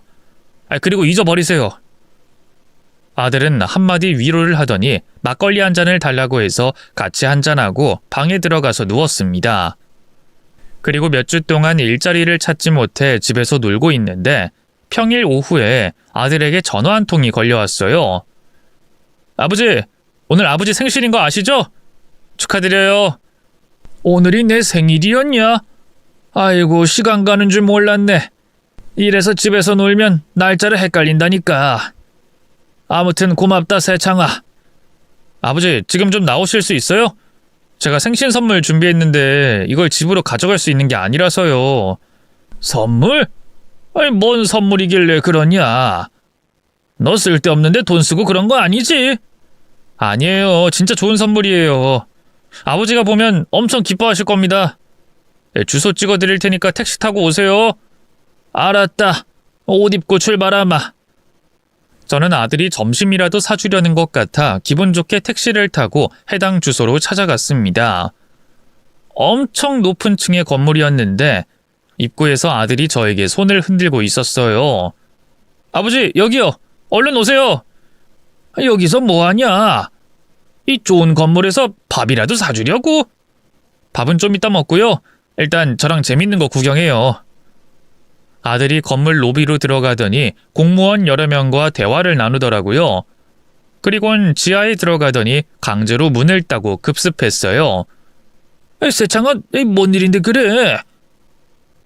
그리고 잊어버리세요. 아들은 한마디 위로를 하더니 막걸리 한 잔을 달라고 해서 같이 한잔하고 방에 들어가서 누웠습니다. 그리고 몇 주 동안 일자리를 찾지 못해 집에서 놀고 있는데 평일 오후에 아들에게 전화 한 통이 걸려왔어요. 아버지, 오늘 아버지 생신인 거 아시죠? 축하드려요. 오늘이 내 생일이었냐? 아이고, 시간 가는 줄 몰랐네. 이래서 집에서 놀면 날짜를 헷갈린다니까. 아무튼 고맙다, 세창아. 아버지, 지금 좀 나오실 수 있어요? 제가 생신 선물 준비했는데 이걸 집으로 가져갈 수 있는 게 아니라서요. 선물? 아니, 뭔 선물이길래 그러냐? 너 쓸데없는데 돈 쓰고 그런 거 아니지? 아니에요. 진짜 좋은 선물이에요. 아버지가 보면 엄청 기뻐하실 겁니다. 주소 찍어드릴 테니까 택시 타고 오세요. 알았다. 옷 입고 출발하마. 저는 아들이 점심이라도 사주려는 것 같아 기분 좋게 택시를 타고 해당 주소로 찾아갔습니다. 엄청 높은 층의 건물이었는데 입구에서 아들이 저에게 손을 흔들고 있었어요. 아버지, 여기요. 얼른 오세요. 여기서 뭐하냐? 이 좋은 건물에서 밥이라도 사주려고? 밥은 좀 이따 먹고요. 일단 저랑 재밌는 거 구경해요. 아들이 건물 로비로 들어가더니 공무원 여러 명과 대화를 나누더라고요. 그리곤 지하에 들어가더니 강제로 문을 따고 급습했어요. 세창아, 뭔 일인데 그래?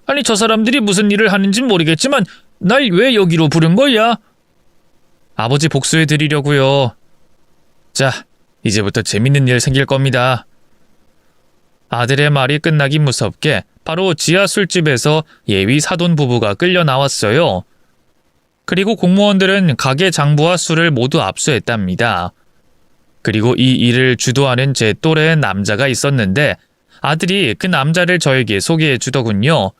아니, 저 사람들이 무슨 일을 하는지 모르겠지만 날 왜 여기로 부른 거야? 아버지 복수해드리려고요. 자, 이제부터 재밌는 일 생길 겁니다. 아들의 말이 끝나기 무섭게 바로 지하 술집에서 예비 사돈 부부가 끌려 나왔어요. 그리고 공무원들은 가게 장부와 술을 모두 압수했답니다. 그리고 이 일을 주도하는 제 또래의 남자가 있었는데 아들이 그 남자를 저에게 소개해 주더군요.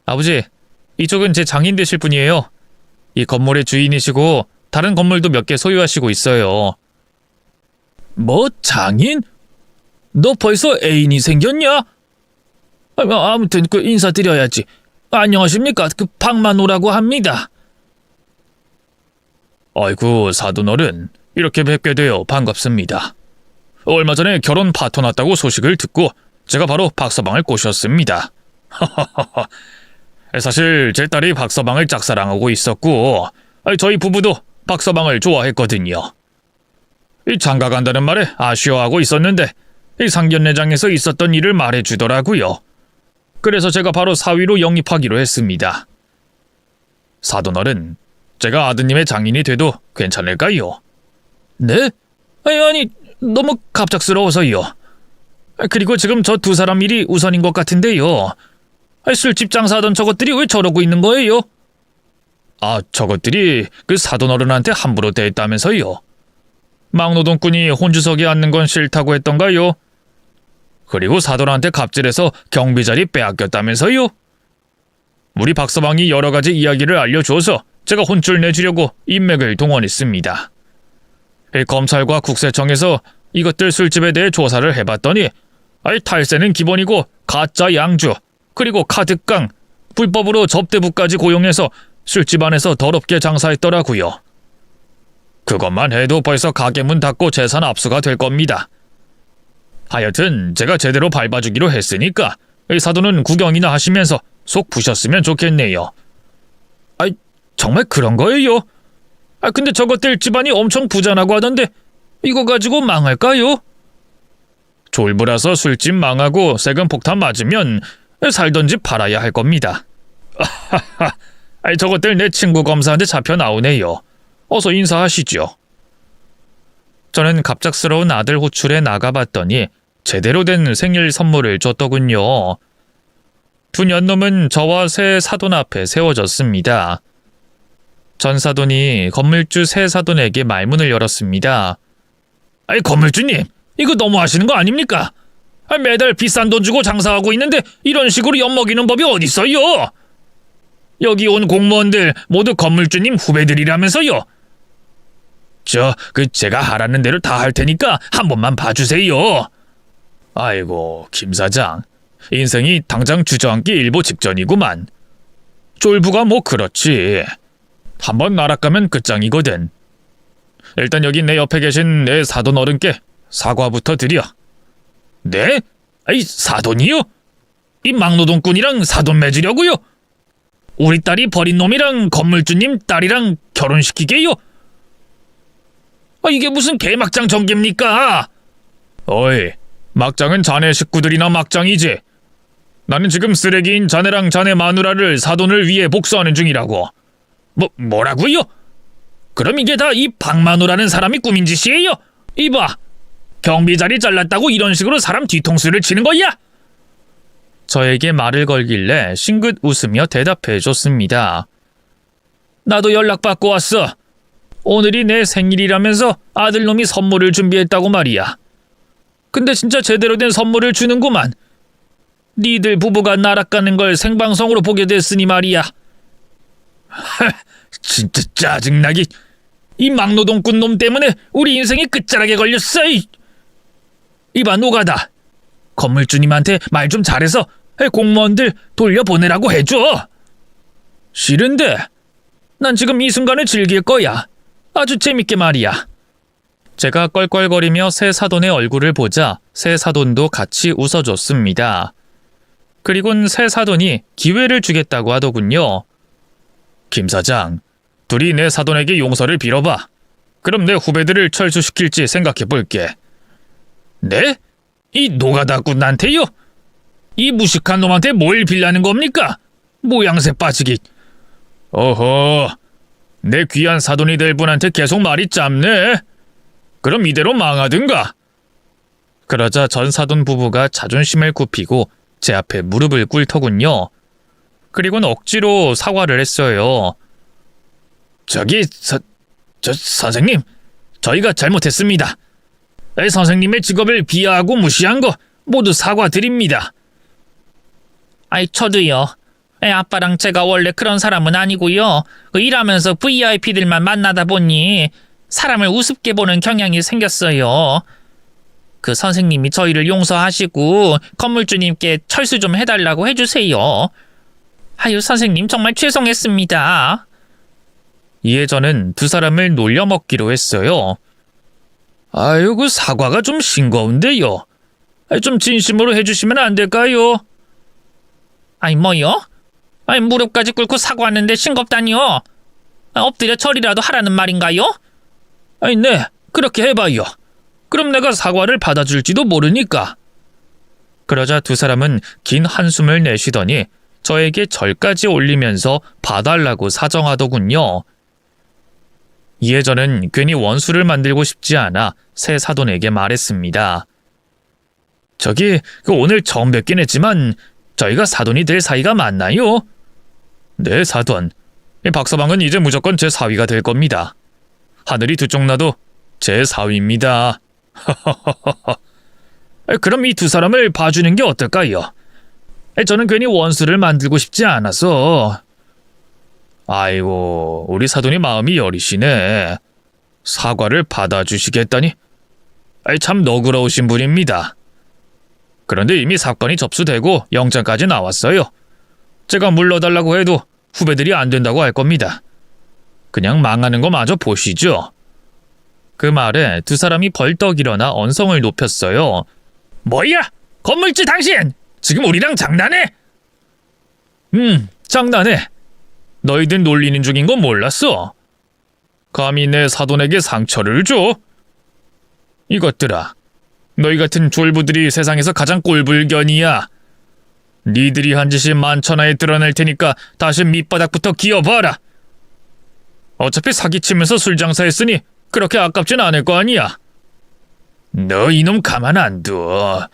아버지, 이쪽은 제 장인 되실 분이에요. 이 건물의 주인이시고 다른 건물도 몇 개 소유하시고 있어요. 뭐, 장인? 너 벌써 애인이 생겼냐? 아무튼 인사드려야지. 안녕하십니까? 박만호라고 합니다. 아이고, 사돈어른, 이렇게 뵙게 되어 반갑습니다. 얼마 전에 결혼 파토 났다고 소식을 듣고 제가 바로 박서방을 꼬셨습니다. 사실 제 딸이 박서방을 짝사랑하고 있었고 저희 부부도 박서방을 좋아했거든요. 장가 간다는 말에 아쉬워하고 있었는데 상견례장에서 있었던 일을 말해주더라고요. 그래서 제가 바로 사위로 영입하기로 했습니다. 사돈어른, 제가 아드님의 장인이 돼도 괜찮을까요? 네? 아니, 너무 갑작스러워서요. 그리고 지금 저 두 사람 일이 우선인 것 같은데요. 술집 장사하던 저것들이 왜 저러고 있는 거예요? 저것들이 그 사돈어른한테 함부로 대했다면서요. 막노동꾼이 혼주석에 앉는 건 싫다고 했던가요? 그리고 사돈한테 갑질해서 경비 자리 빼앗겼다면서요? 우리 박서방이 여러 가지 이야기를 알려줘서 제가 혼쭐 내주려고 인맥을 동원했습니다. 검찰과 국세청에서 이것들 술집에 대해 조사를 해봤더니 탈세는 기본이고 가짜 양주, 그리고 카드깡, 불법으로 접대부까지 고용해서 술집 안에서 더럽게 장사했더라고요. 그것만 해도 벌써 가게 문 닫고 재산 압수가 될 겁니다. 하여튼 제가 제대로 밟아주기로 했으니까 이 사돈은 구경이나 하시면서 속 푸셨으면 좋겠네요. 아이, 정말 그런 거예요? 근데 저것들 집안이 엄청 부자라고 하던데 이거 가지고 망할까요? 졸부라서 술집 망하고 세금 폭탄 맞으면 살던 집 팔아야 할 겁니다. 저것들 내 친구 검사한테 잡혀 나오네요. 어서 인사하시죠. 저는 갑작스러운 아들 호출에 나가봤더니 제대로 된 생일 선물을 줬더군요. 두 년놈은 저와 새 사돈 앞에 세워졌습니다. 전 사돈이 건물주 새 사돈에게 말문을 열었습니다. 건물주님, 이거 너무 하시는 거 아닙니까? 매달 비싼 돈 주고 장사하고 있는데 이런 식으로 엿먹이는 법이 어딨어요? 여기 온 공무원들 모두 건물주님 후배들이라면서요. 제가 하라는 대로 다 할 테니까 한 번만 봐주세요. 아이고, 김 사장. 인생이 당장 주저앉기 일보 직전이구만. 쫄부가 뭐 그렇지. 한번 나락가면 끝장이거든. 일단 여기 내 옆에 계신 내 사돈 어른께 사과부터 드려. 네? 사돈이요? 이 막노동꾼이랑 사돈 맺으려고요? 우리 딸이 버린 놈이랑 건물주님 딸이랑 결혼시키게요? 이게 무슨 개막장 전개입니까? 어이, 막장은 자네 식구들이나 막장이지. 나는 지금 쓰레기인 자네랑 자네 마누라를 사돈을 위해 복수하는 중이라고. 뭐라고요? 그럼 이게 다 이 박마누라는 사람이 꾸민 짓이에요? 이봐, 경비 자리 잘랐다고 이런 식으로 사람 뒤통수를 치는 거야? 저에게 말을 걸길래 싱긋 웃으며 대답해 줬습니다. 나도 연락받고 왔어. 오늘이 내 생일이라면서 아들놈이 선물을 준비했다고 말이야. 근데 진짜 제대로 된 선물을 주는구만. 니들 부부가 나락가는 걸 생방송으로 보게 됐으니 말이야. 진짜 짜증나기. 이 막노동꾼 놈 때문에 우리 인생이 끝자락에 걸렸어. 이봐 노가다. 건물주님한테 말 좀 잘해서 공무원들 돌려보내라고 해줘. 싫은데. 난 지금 이 순간을 즐길 거야. 아주 재밌게 말이야. 제가 껄껄거리며 새 사돈의 얼굴을 보자 새 사돈도 같이 웃어줬습니다. 그리곤 새 사돈이 기회를 주겠다고 하더군요. 김 사장, 둘이 내 사돈에게 용서를 빌어봐. 그럼 내 후배들을 철수시킬지 생각해 볼게. 네? 이 노가다꾼한테요? 이 무식한 놈한테 뭘 빌라는 겁니까? 모양새 빠지기. 어허, 내 귀한 사돈이 될 분한테 계속 말이 짧네. 그럼 이대로 망하든가. 그러자 전 사돈 부부가 자존심을 굽히고 제 앞에 무릎을 꿇더군요. 그리고는 억지로 사과를 했어요. 선생님, 저희가 잘못했습니다. 선생님의 직업을 비하하고 무시한 거 모두 사과드립니다. 저도요. 아빠랑 제가 원래 그런 사람은 아니고요. 일하면서 VIP들만 만나다 보니 사람을 우습게 보는 경향이 생겼어요. 그 선생님이 저희를 용서하시고 건물주님께 철수 좀 해달라고 해주세요. 선생님 정말 죄송했습니다. 이에 저는 두 사람을 놀려먹기로 했어요. 그 사과가 좀 싱거운데요. 좀 진심으로 해주시면 안 될까요? 뭐요? 무릎까지 꿇고 사과하는데 싱겁다니요? 엎드려 절이라도 하라는 말인가요? 네, 그렇게 해봐요. 그럼 내가 사과를 받아줄지도 모르니까. 그러자 두 사람은 긴 한숨을 내쉬더니 저에게 절까지 올리면서 봐달라고 사정하더군요. 이에 저는 괜히 원수를 만들고 싶지 않아 새 사돈에게 말했습니다. 오늘 처음 뵙긴 했지만 저희가 사돈이 될 사이가 맞나요? 네, 사돈. 박서방은 이제 무조건 제 사위가 될 겁니다. 하늘이 두 쪽 나도 제 사위입니다. 그럼 이 두 사람을 봐주는 게 어떨까요? 저는 괜히 원수를 만들고 싶지 않아서. 아이고, 우리 사돈이 마음이 여리시네. 사과를 받아주시겠다니. 참 너그러우신 분입니다. 그런데 이미 사건이 접수되고 영장까지 나왔어요. 제가 물러달라고 해도 후배들이 안 된다고 할 겁니다. 그냥 망하는 거 마저 보시죠. 그 말에 두 사람이 벌떡 일어나 언성을 높였어요. 뭐야? 건물주 당신! 지금 우리랑 장난해? 장난해. 너희들 놀리는 중인 건 몰랐어. 감히 내 사돈에게 상처를 줘? 이것들아, 너희 같은 졸부들이 세상에서 가장 꼴불견이야. 니들이 한 짓이 만천하에 드러날 테니까 다시 밑바닥부터 기어봐라. 어차피 사기치면서 술 장사했으니 그렇게 아깝진 않을 거 아니야. 너 이놈 가만 안 둬.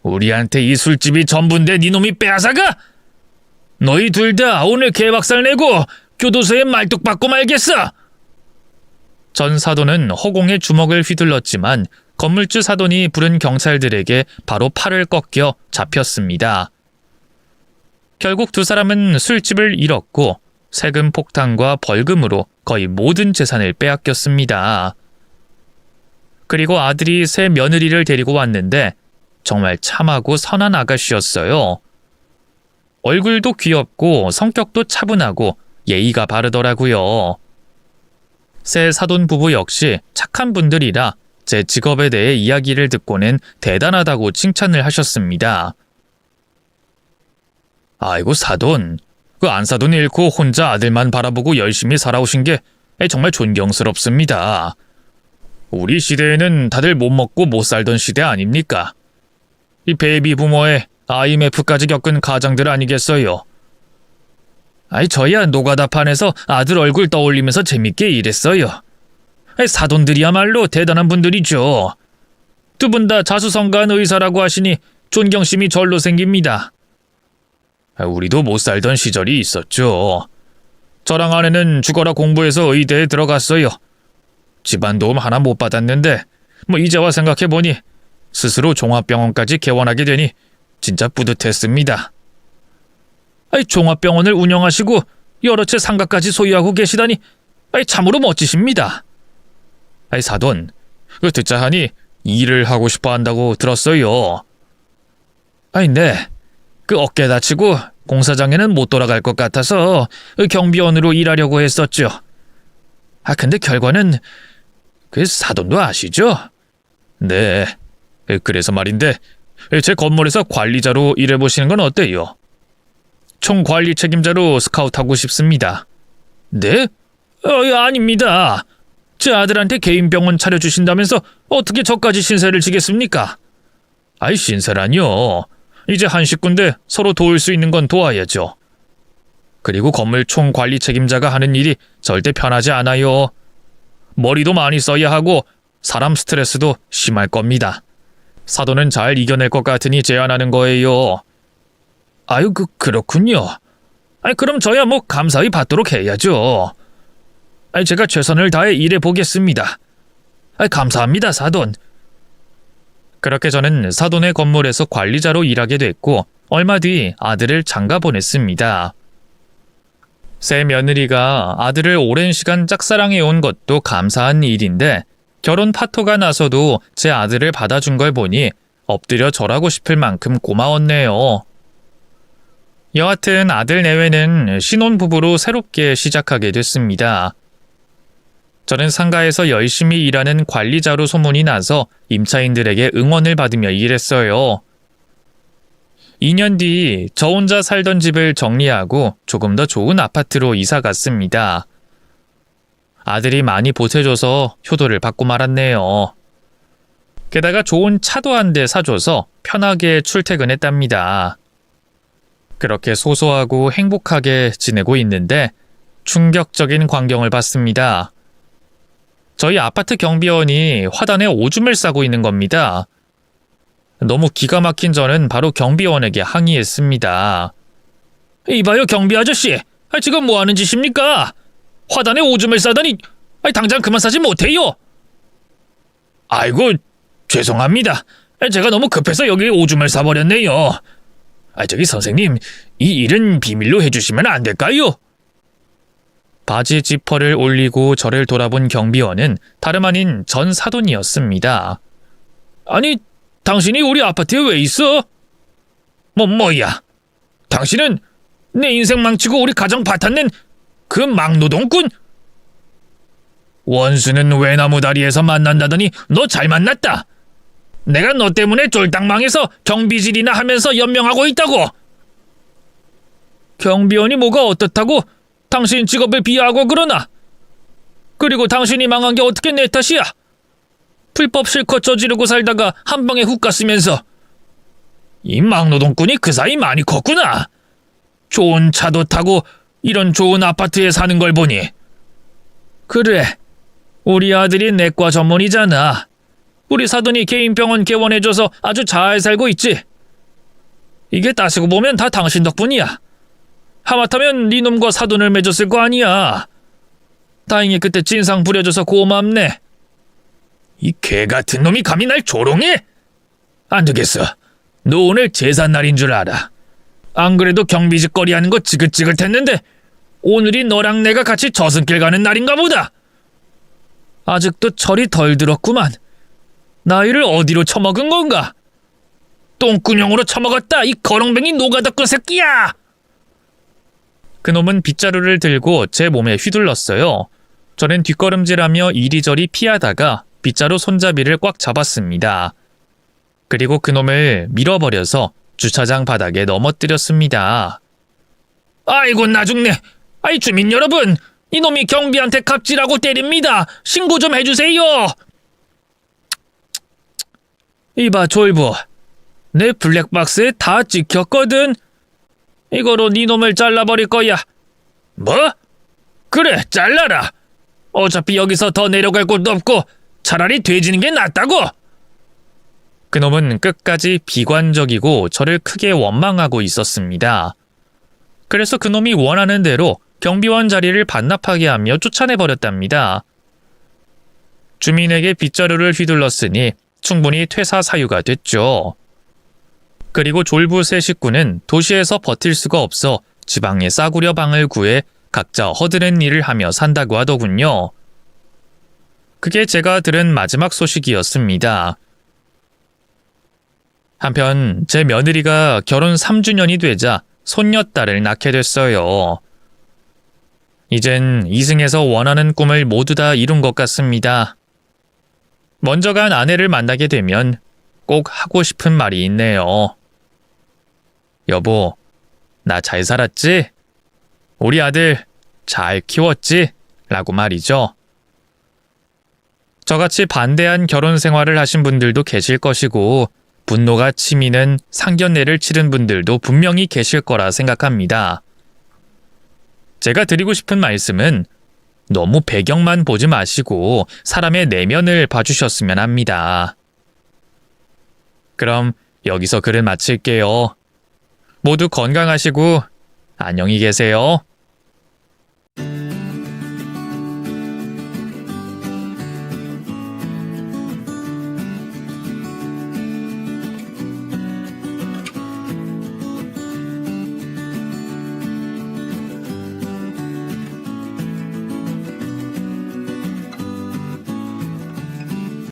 우리한테 이 술집이 전부인데 니놈이 빼앗아가? 너희 둘 다 오늘 개박살 내고 교도소에 말뚝 박고 말겠어. 전 사돈은 허공에 주먹을 휘둘렀지만 건물주 사돈이 부른 경찰들에게 바로 팔을 꺾여 잡혔습니다. 결국 두 사람은 술집을 잃었고 세금 폭탄과 벌금으로 거의 모든 재산을 빼앗겼습니다. 그리고 아들이 새 며느리를 데리고 왔는데 정말 참하고 선한 아가씨였어요. 얼굴도 귀엽고 성격도 차분하고 예의가 바르더라고요. 새 사돈 부부 역시 착한 분들이라 제 직업에 대해 이야기를 듣고는 대단하다고 칭찬을 하셨습니다. 아이고 사돈, 그 안사돈 잃고 혼자 아들만 바라보고 열심히 살아오신 게 정말 존경스럽습니다. 우리 시대에는 다들 못 먹고 못 살던 시대 아닙니까? 이 베이비 부모의 IMF까지 겪은 가장들 아니겠어요? 저야 노가다판에서 아들 얼굴 떠올리면서 재밌게 일했어요. 사돈들이야말로 대단한 분들이죠. 두 분 다 자수성가한 의사라고 하시니 존경심이 절로 생깁니다. 우리도 못 살던 시절이 있었죠. 저랑 아내는 죽어라 공부해서 의대에 들어갔어요. 집안 도움 하나 못 받았는데 이제와 생각해보니 스스로 종합병원까지 개원하게 되니 진짜 뿌듯했습니다. 종합병원을 운영하시고 여러 채 상가까지 소유하고 계시다니 참으로 멋지십니다. 사돈, 듣자 하니 일을 하고 싶어 한다고 들었어요. 네. 어깨 다치고 공사장에는 못 돌아갈 것 같아서 경비원으로 일하려고 했었죠. 근데 결과는 사돈도 아시죠? 네. 그래서 말인데 제 건물에서 관리자로 일해보시는 건 어때요? 총관리 책임자로 스카우트하고 싶습니다. 네? 아닙니다. 제 아들한테 개인 병원 차려주신다면서 어떻게 저까지 신세를 지겠습니까? 신세라뇨. 이제 한 식구인데 서로 도울 수 있는 건 도와야죠. 그리고 건물 총관리 책임자가 하는 일이 절대 편하지 않아요. 머리도 많이 써야 하고 사람 스트레스도 심할 겁니다. 사돈은 잘 이겨낼 것 같으니 제안하는 거예요. 그렇군요. 그럼 저야 감사히 받도록 해야죠. 제가 최선을 다해 일해 보겠습니다. 감사합니다, 사돈. 그렇게 저는 사돈의 건물에서 관리자로 일하게 됐고 얼마 뒤 아들을 장가 보냈습니다. 새 며느리가 아들을 오랜 시간 짝사랑해온 것도 감사한 일인데 결혼 파토가 나서도 제 아들을 받아준 걸 보니 엎드려 절하고 싶을 만큼 고마웠네요. 여하튼 아들 내외는 신혼부부로 새롭게 시작하게 됐습니다. 저는 상가에서 열심히 일하는 관리자로 소문이 나서 임차인들에게 응원을 받으며 일했어요. 2년 뒤 저 혼자 살던 집을 정리하고 조금 더 좋은 아파트로 이사 갔습니다. 아들이 많이 보태줘서 효도를 받고 말았네요. 게다가 좋은 차도 한 대 사줘서 편하게 출퇴근했답니다. 그렇게 소소하고 행복하게 지내고 있는데 충격적인 광경을 봤습니다. 저희 아파트 경비원이 화단에 오줌을 싸고 있는 겁니다. 너무 기가 막힌 저는 바로 경비원에게 항의했습니다. 이봐요 경비 아저씨, 지금 뭐 하는 짓입니까? 화단에 오줌을 싸다니 당장 그만 싸지 못해요. 아이고 죄송합니다. 제가 너무 급해서 여기에 오줌을 싸버렸네요. 저기 선생님, 이 일은 비밀로 해주시면 안 될까요? 바지 지퍼를 올리고 저를 돌아본 경비원은 다름 아닌 전 사돈이었습니다. 아니, 당신이 우리 아파트에 왜 있어? 뭐야? 당신은 내 인생 망치고 우리 가정 바탕낸 그 막노동꾼? 원수는 외나무 다리에서 만난다더니 너 잘 만났다. 내가 너 때문에 쫄딱 망해서 경비질이나 하면서 연명하고 있다고. 경비원이 뭐가 어떻다고 당신 직업을 비하하고 그러나? 그리고 당신이 망한 게 어떻게 내 탓이야? 불법 실컷 저지르고 살다가 한 방에 훅 갔으면서. 이 막노동꾼이 그 사이 많이 컸구나. 좋은 차도 타고 이런 좋은 아파트에 사는 걸 보니. 그래, 우리 아들이 내과 전문이잖아. 우리 사돈이 개인병원 개원해줘서 아주 잘 살고 있지. 이게 따지고 보면 다 당신 덕분이야. 하마터면 네 놈과 사돈을 맺었을 거 아니야. 다행히 그때 진상 부려줘서 고맙네. 이 개같은 놈이 감히 날 조롱해? 안 되겠어. 너 오늘 제삿날인 줄 알아. 안 그래도 경비직거리 하는 거 지긋지긋했는데 오늘이 너랑 내가 같이 저승길 가는 날인가 보다. 아직도 철이 덜 들었구만. 나이를 어디로 처먹은 건가? 똥구녕으로 처먹었다, 이 거렁뱅이 노가다꾼 새끼야! 그놈은 빗자루를 들고 제 몸에 휘둘렀어요. 저는 뒷걸음질하며 이리저리 피하다가 빗자루 손잡이를 꽉 잡았습니다. 그리고 그놈을 밀어버려서 주차장 바닥에 넘어뜨렸습니다. 아이고 나 죽네. 아이 주민 여러분, 이놈이 경비한테 갑질하고 때립니다. 신고 좀 해주세요. 이봐 졸부, 내 블랙박스에 다 찍혔거든. 이거로 네 놈을 잘라버릴 거야. 뭐? 그래, 잘라라. 어차피 여기서 더 내려갈 곳도 없고 차라리 돼지는 게 낫다고. 그놈은 끝까지 비관적이고 저를 크게 원망하고 있었습니다. 그래서 그놈이 원하는 대로 경비원 자리를 반납하게 하며 쫓아내버렸답니다. 주민에게 빗자루를 휘둘렀으니 충분히 퇴사 사유가 됐죠. 그리고 졸부 세 식구는 도시에서 버틸 수가 없어 지방에 싸구려 방을 구해 각자 허드렛 일을 하며 산다고 하더군요. 그게 제가 들은 마지막 소식이었습니다. 한편 제 며느리가 결혼 3주년이 되자 손녀딸을 낳게 됐어요. 이젠 이승에서 원하는 꿈을 모두 다 이룬 것 같습니다. 먼저 간 아내를 만나게 되면 꼭 하고 싶은 말이 있네요. 여보, 나 잘 살았지? 우리 아들 잘 키웠지? 라고 말이죠. 저같이 반대한 결혼 생활을 하신 분들도 계실 것이고 분노가 치미는 상견례를 치른 분들도 분명히 계실 거라 생각합니다. 제가 드리고 싶은 말씀은 너무 배경만 보지 마시고 사람의 내면을 봐주셨으면 합니다. 그럼 여기서 글을 마칠게요. 모두 건강하시고 안녕히 계세요.